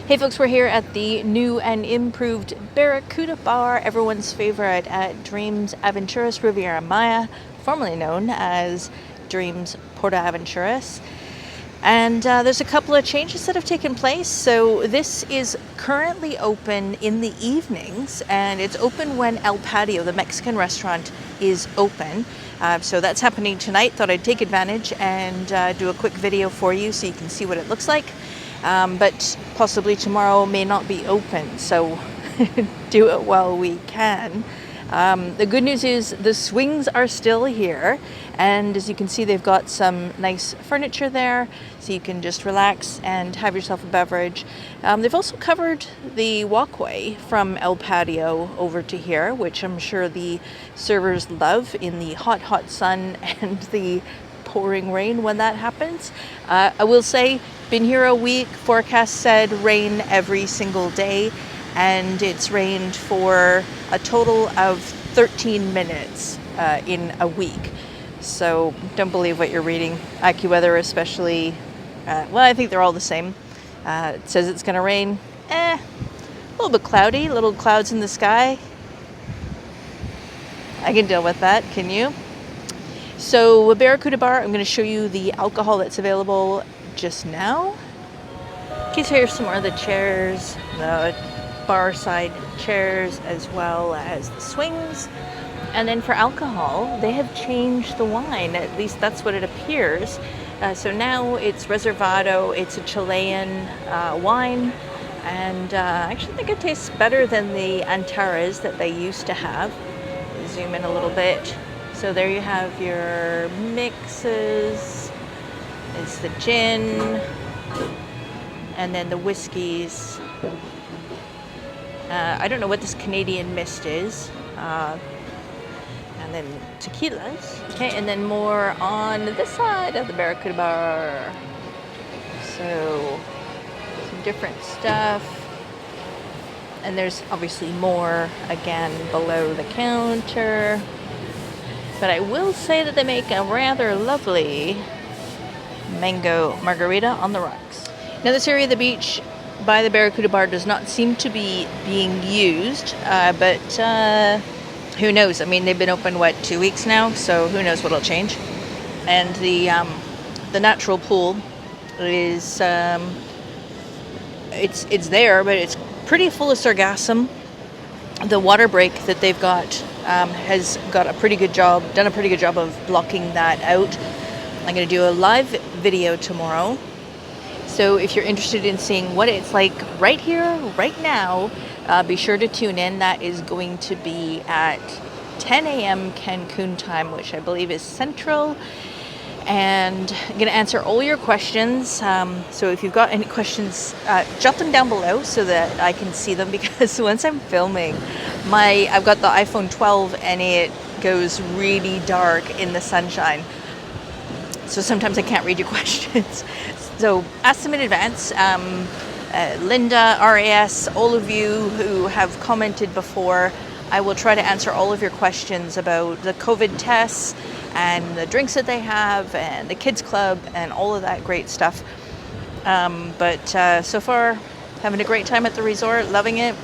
Hey folks, we're here at the new and improved Barracuda bar, everyone's favorite at Dreams Aventuras Riviera Maya, formerly known as Dreams Aventuras. And there's a couple of changes that have taken place. So this is currently open in the evenings, and it's open when Patio, the Mexican restaurant, is open. So that's happening tonight. Thought I'd take advantage and do a quick video for you so you can see what it looks like. But possibly tomorrow may not be open, so do it while we can. The good news is the swings are still here, and as you can see, they've got some nice furniture there, so you can just relax and have yourself a beverage. They've also covered the walkway from Patio over to here, which I'm sure the servers love in the hot, hot sun and the pouring rain when that happens. I will say, been here a week, forecast said rain every single day, and it's rained for a total of 13 minutes in a week. So don't believe what you're reading. AccuWeather especially, well, I think they're all the same. It says it's gonna rain. A little bit cloudy, little clouds in the sky. I can deal with that, can you? So a Barracuda bar, I'm gonna show you the alcohol that's available just now. You can hear some more of the chairs, the bar side chairs, as well as the swings. And then for alcohol, they have changed the wine, at least that's what it appears. So now it's Reservado, it's a Chilean wine, and I actually think it tastes better than the Antares that they used to have. Zoom in a little bit. So there you have your mixes. It's the gin, and then the whiskeys. I don't know what this Canadian mist is. And then tequilas. Okay, and then more on this side of the Barracuda bar. So some different stuff. And there's obviously more, again, below the counter. But I will say that they make a rather lovely mango margarita on the rocks. Now this area of the beach by the Barracuda bar does not seem to be being used, but who knows? I mean, they've been open, what, 2 weeks now, so who knows what'll change. And the natural pool is, it's there, but it's pretty full of sargassum. The water break that they've got has got a pretty good job, done a pretty good job of blocking that out. I'm going to do a live video tomorrow. So if you're interested in seeing what it's like right here, right now, be sure to tune in. That is going to be at 10 a.m. Cancun time, which I believe is Central. And I'm going to answer all your questions. So if you've got any questions, jot them down below so that I can see them, because once I'm filming, I've got the iPhone 12 and it goes really dark in the sunshine. So sometimes I can't read your questions. So ask them in advance. Linda, RAS, all of you who have commented before, I will try to answer all of your questions about the COVID tests and the drinks that they have and the kids club and all of that great stuff. But so far, having a great time at the resort, loving it,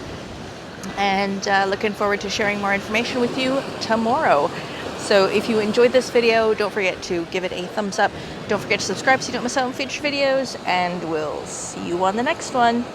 and looking forward to sharing more information with you tomorrow. So if you enjoyed this video, don't forget to give it a thumbs up. Don't forget to subscribe so you don't miss out on future videos, and we'll see you on the next one.